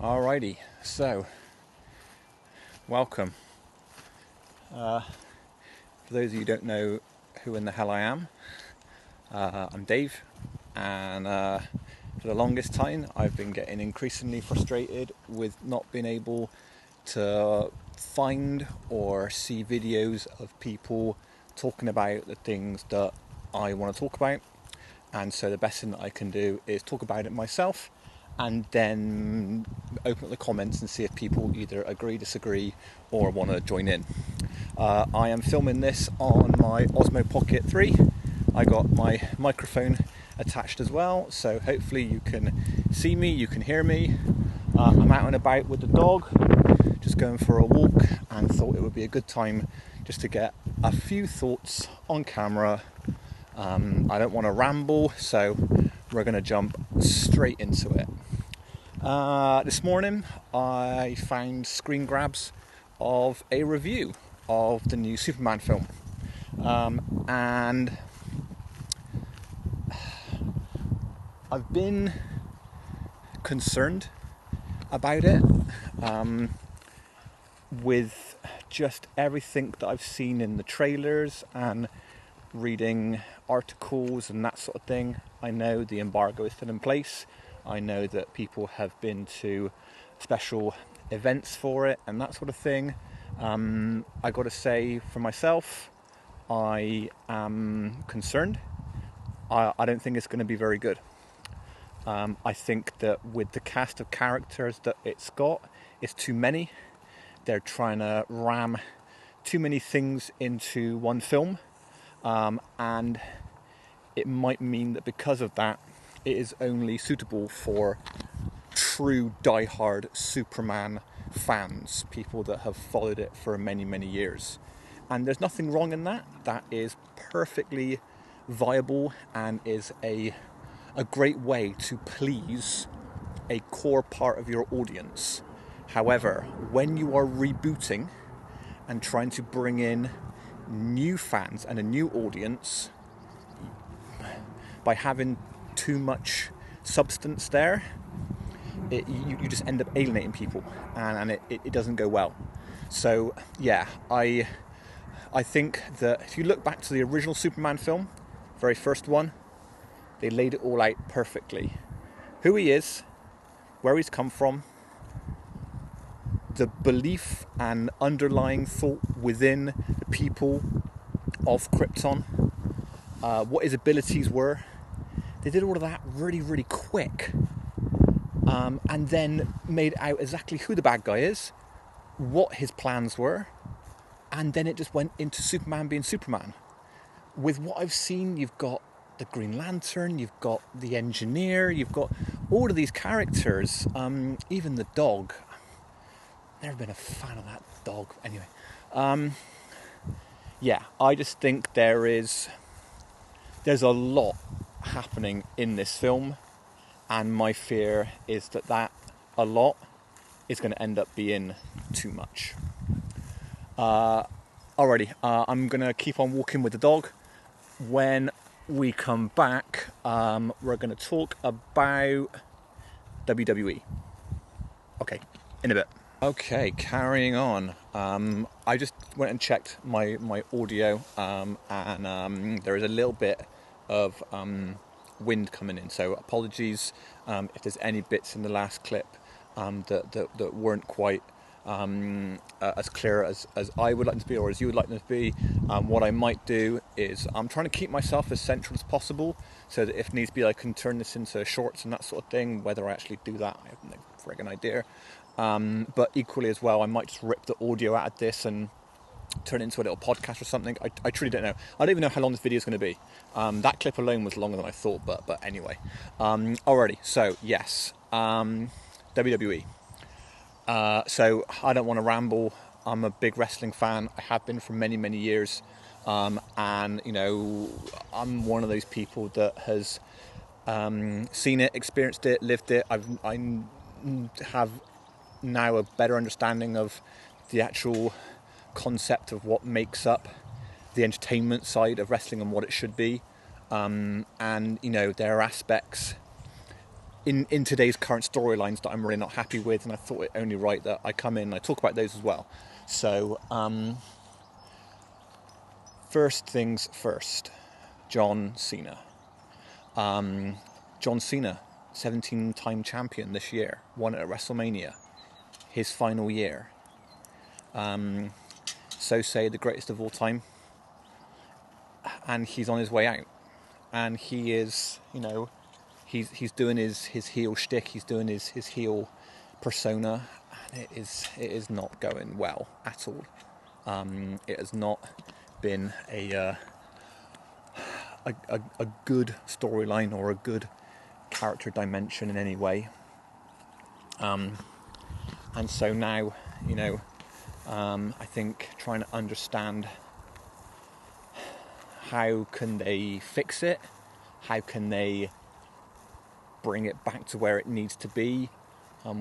Alrighty, so welcome. For those of you who don't know who in the hell I am, I'm Dave, and for the longest time I've been getting increasingly frustrated with not being able to find or see videos of people talking about the things that I want to talk about, and so the best thing that I can do is talk about it myself and then open up the comments and see if people either agree, disagree, or want to join in. I am filming this on my Osmo Pocket 3. I got my microphone attached as well, so hopefully you can see me, you can hear me. I'm out and about with the dog, just going for a walk, and thought it would be a good time just to get a few thoughts on camera. I don't want to ramble, so we're going to jump straight into it. This morning I found screen grabs of a review of the new Superman film, and I've been concerned about it with just everything that I've seen in the trailers and reading articles and that sort of thing. I know the embargo is still in place. I know that people have been to special events for it and that sort of thing. I got to say, for myself, I am concerned. I don't think it's going to be very good. I think that with the cast of characters that it's got, it's too many. They're trying to ram too many things into one film, and it might mean that because of that, it is only suitable for true die-hard Superman fans, people that have followed it for many, many years. And there's nothing wrong in that. That is perfectly viable and is a great way to please a core part of your audience. However, when you are rebooting and trying to bring in new fans and a new audience by having too much substance there, you just end up alienating people, and it doesn't go well. So yeah, I think that if you look back to the original Superman film, very first one, they laid it all out perfectly. Who he is, where he's come from, the belief and underlying thought within the people of Krypton, what his abilities were. They did all of that really, really quick, and then made out exactly who the bad guy is, what his plans were, and then it just went into Superman being Superman. With what I've seen, you've got the Green Lantern, you've got the Engineer, you've got all of these characters, even the dog. Never been a fan of that dog. Anyway, yeah, I just think there's a lot happening in this film, and my fear is that a lot is going to end up being too much. Alrighty, I'm going to keep on walking with the dog. When we come back, we're going to talk about WWE. Okay, in a bit. Okay, carrying on. I just went and checked my audio, and there is a little bit of wind coming in, so apologies if there's any bits in the last clip that weren't quite as clear as I would like them to be, or as you would like them to be. What I might do is I'm trying to keep myself as central as possible, so that if needs be I can turn this into shorts and that sort of thing. Whether I actually do that, I have no friggin' idea. But equally as well, I might just rip the audio out of this and turn it into a little podcast or something. I truly don't know. I don't even know how long this video is going to be. That clip alone was longer than I thought, but anyway. Alrighty, so yes, WWE. So I don't want to ramble. I'm a big wrestling fan. I have been for many, many years. And, you know, I'm one of those people that has seen it, experienced it, lived it. I have now a better understanding of the actual concept of what makes up the entertainment side of wrestling and what it should be. And, you know, there are aspects in today's current storylines that I'm really not happy with, and I thought it only right that I come in and I talk about those as well. So, first things first, John Cena. John Cena, 17-time champion this year, won it at WrestleMania, his final year. So say the greatest of all time, and he's on his way out, and he is, he's doing his heel shtick, he's doing his heel persona, and it is not going well at all. It has not been a good storyline or a good character dimension in any way. And so now, I think trying to understand how can they fix it, how can they bring it back to where it needs to be.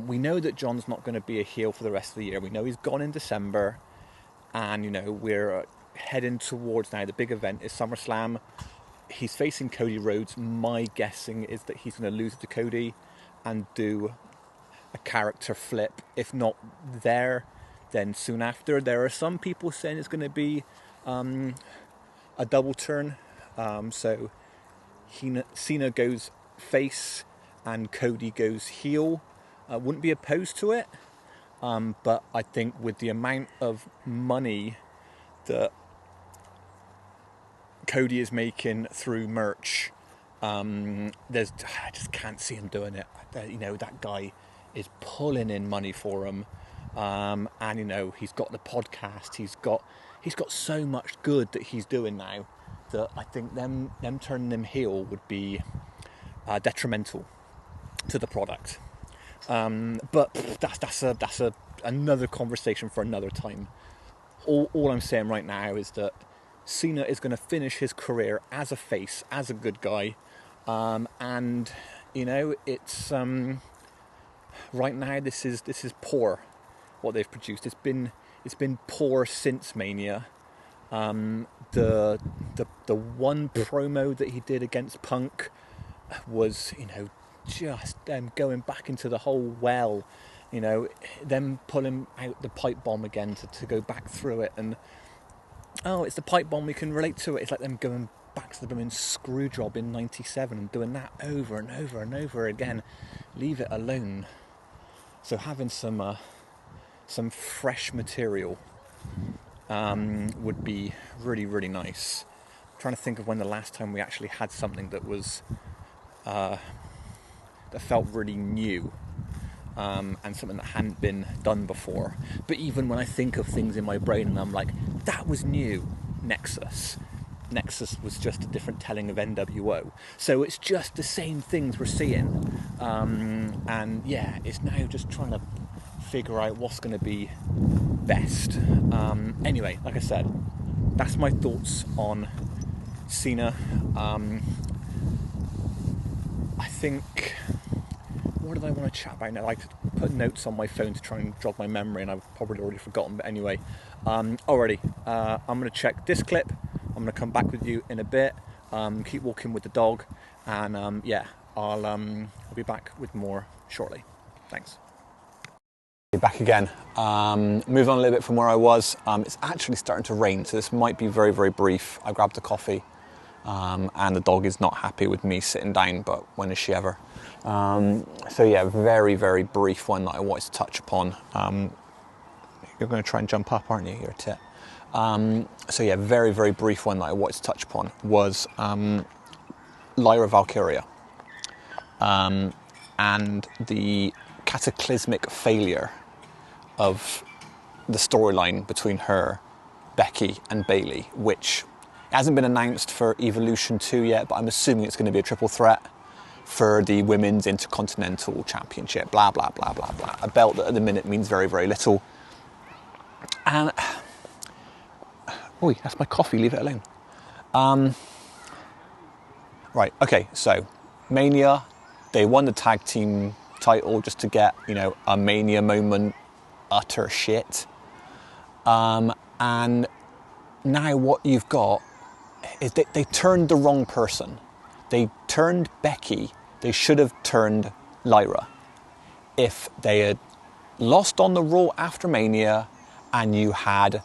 We know that John's not going to be a heel for the rest of the year. We know he's gone in December, and we're heading towards now the big event is SummerSlam. He's facing Cody Rhodes. My guessing is that he's going to lose to Cody and do a character flip. If not there, then soon after. There are some people saying it's going to be a double turn. So Cena goes face and Cody goes heel. I wouldn't be opposed to it. But I think with the amount of money that Cody is making through merch, I just can't see him doing it. That guy is pulling in money for him, and he's got the podcast. He's got so much good that he's doing now that I think them turning him heel would be detrimental to the product. But that's another conversation for another time. All I'm saying right now is that Cena is going to finish his career as a face, as a good guy, and it's right now this is poor what they've produced. It's been poor since Mania. The one promo that he did against Punk was just them going back into the whole well, them pulling out the pipe bomb again to go back through it, and it's the pipe bomb, we can relate to it. It's like them going back to the blooming screw job in 97 and doing that over and over and over again. Leave it alone. So having some fresh material would be really, really nice. I'm trying to think of when the last time we actually had something that was that felt really new, and something that hadn't been done before. But even when I think of things in my brain and I'm like, that was new, Nexus was just a different telling of NWO. So it's just the same things we're seeing, and yeah, it's now just trying to figure out what's going to be best. Anyway, like I said, that's my thoughts on Cena. I think, what did I want to chat about now? I put notes on my phone to try and jog my memory, and I've probably already forgotten. But anyway, I'm going to check this clip. I'm going to come back with you in a bit. Keep walking with the dog, and I'll be back with more shortly. Thanks. Back again. Move on a little bit from where I was. It's actually starting to rain, so this might be very, very brief. I grabbed a coffee, and the dog is not happy with me sitting down, but when is she ever? Very, very brief one that I wanted to touch upon. You're going to try and jump up, aren't you? You're a tit. Very, very brief one that I wanted to touch upon was Lyra Valkyrie, and the cataclysmic failure of the storyline between her, Becky and Bayley, which hasn't been announced for Evolution 2 yet, but I'm assuming it's going to be a triple threat for the Women's Intercontinental Championship, blah, blah, blah, blah, blah. A belt that at the minute means very, very little. And, that's my coffee, leave it alone. Right, okay, so Mania, they won the tag team title just to get, a Mania moment, utter shit. And now what you've got is they turned the wrong person. They turned Becky. They should have turned Lyra. If they had lost on the Raw after Mania and you had,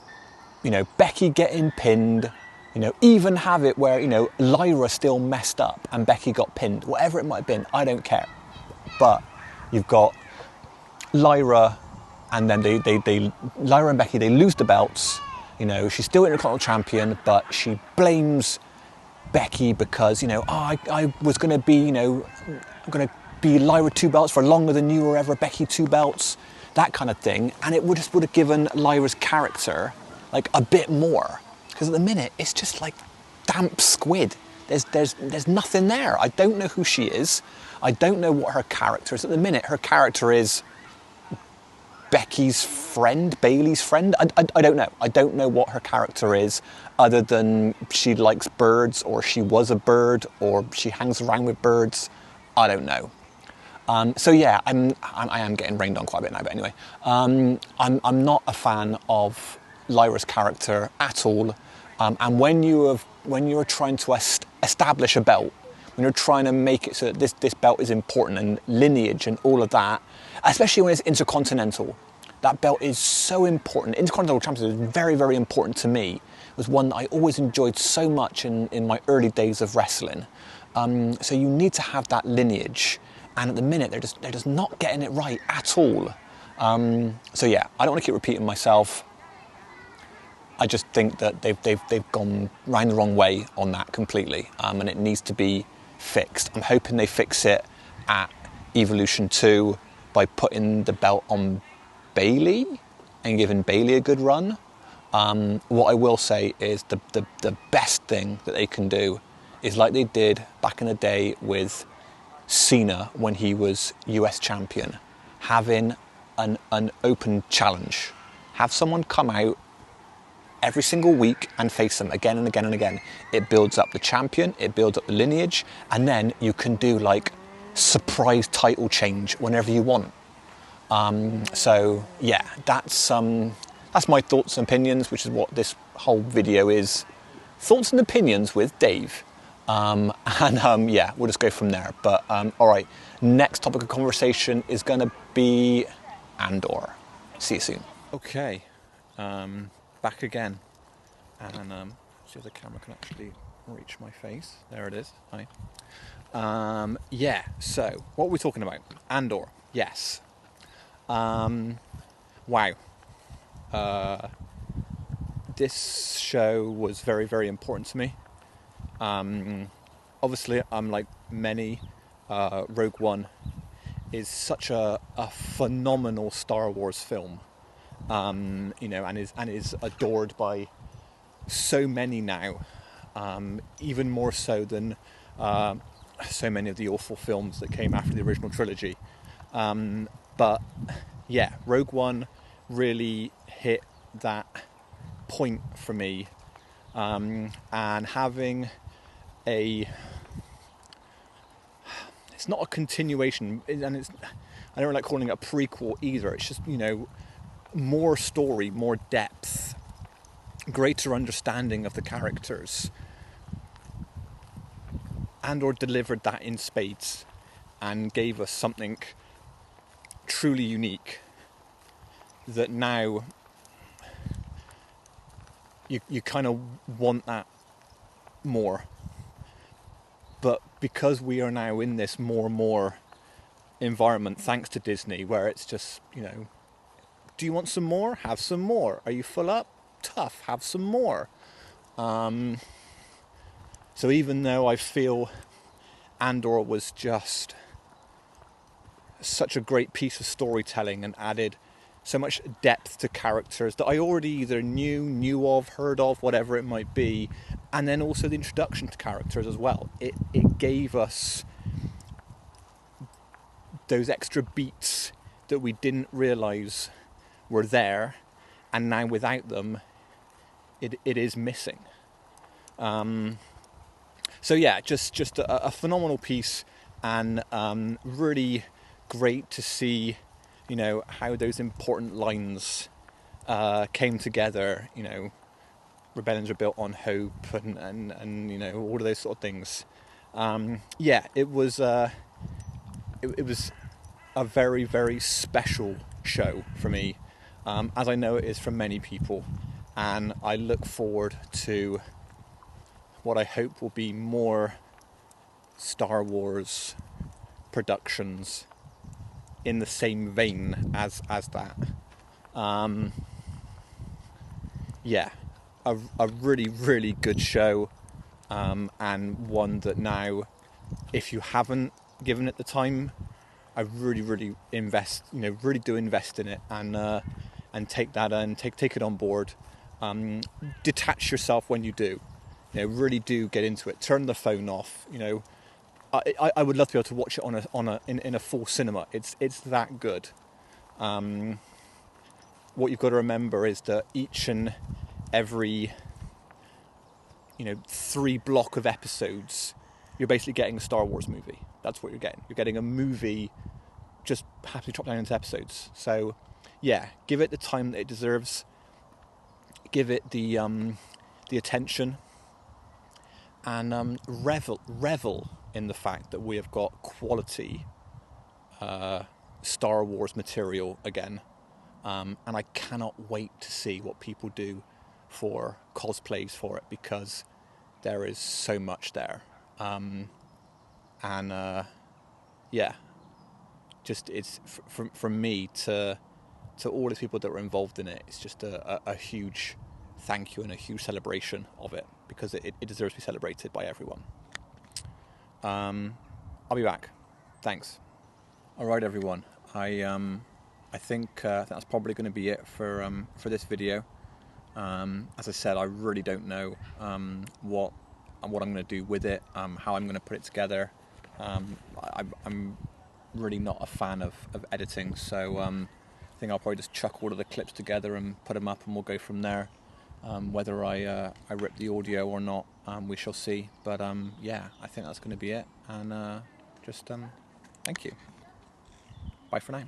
Becky getting pinned, even have it where, Lyra still messed up and Becky got pinned, whatever it might have been, I don't care. But you've got Lyra, and then Lyra and Becky, they lose the belts. She's still Intercontinental Champion, but she blames Becky because, I was going to be, I'm going to be Lyra 2 belts for longer than you were ever Becky 2 belts, that kind of thing. And it would have given Lyra's character like a bit more. Because at the minute, it's just like damp squid. There's nothing there. I don't know who she is. I don't know what her character is. At the minute, her character is Becky's friend, Bayley's friend. I don't know. I don't know what her character is, other than she likes birds, or she was a bird, or she hangs around with birds. I don't know. So yeah, I am getting rained on quite a bit now. But anyway, I'm not a fan of Lyra's character at all. And when you're trying to establish a belt, when you're trying to make it so that this belt is important and lineage and all of that, especially when it's intercontinental, that belt is so important. Intercontinental Championship is very, very important to me. It was one that I always enjoyed so much in my early days of wrestling. So you need to have that lineage. And at the minute, they're just not getting it right at all. So yeah, I don't want to keep repeating myself. I just think that they've gone round the wrong way on that completely, and it needs to be fixed. I'm hoping they fix it at Evolution 2 by putting the belt on Bayley and giving Bayley a good run. What I will say is the best thing that they can do is like they did back in the day with Cena when he was US champion, having an open challenge. Have someone come out every single week and face them again and again and again. It builds up the champion, it builds up the lineage, and then you can do like surprise title change whenever you want. So yeah, that's my thoughts and opinions, which is what this whole video is. Thoughts and opinions with Dave. Yeah, we'll just go from there. But all right, next topic of conversation is going to be Andor. See you soon. Okay. Back again, and see if the camera can actually reach my face. There it is. Hi. Yeah. So, what are we talking about? Andor. Yes. Wow. This show was very, very important to me. Obviously, I'm like many. Rogue One is such a phenomenal Star Wars film. And is adored by so many now, even more so than so many of the awful films that came after the original trilogy. But yeah, Rogue One really hit that point for me, and having it's not a continuation, and I don't like calling it a prequel either. It's just, more story, more depth, greater understanding of the characters. Andor delivered that in spades and gave us something truly unique that now you kind of want that more. But because we are now in this more and more environment, thanks to Disney, where it's just, do you want some more? Have some more. Are you full up? Tough. Have some more. So even though I feel Andor was just such a great piece of storytelling and added so much depth to characters that I already either knew of, heard of, whatever it might be, and then also the introduction to characters as well. It gave us those extra beats that we didn't realise were there, and now without them it is missing. So yeah, just a phenomenal piece, and really great to see how those important lines came together. Rebellions are built on hope, and all of those sort of things. Yeah, it was a very, very special show for me, as I know it is for many people. And I look forward to what I hope will be more Star Wars productions in the same vein as that. Yeah, a really, really good show, and one that now, if you haven't given it the time, I really, really really do invest in it, and take that and take it on board. Detach yourself when you do. Really do get into it. Turn the phone off. I would love to be able to watch it in a full cinema. It's that good. What you've got to remember is that each and every 3 block of episodes, you're basically getting a Star Wars movie. That's what you're getting. You're getting a movie just happily chopped down into episodes. So yeah, give it the time that it deserves. Give it the attention, and revel in the fact that we have got quality Star Wars material again. And I cannot wait to see what people do for cosplays for it, because there is so much there. Yeah, just it's from me to all the people that were involved in it. It's just a huge thank you and a huge celebration of it, because it deserves to be celebrated by everyone. I'll be back. Thanks. All right, everyone. I think that's probably going to be it for this video. As I said, I really don't know what I'm going to do with it, how I'm going to put it together. I'm really not a fan of editing, so I think I'll probably just chuck all of the clips together and put them up, and we'll go from there. Whether I rip the audio or not, we shall see. But yeah, I think that's going to be it. And just thank you. Bye for now.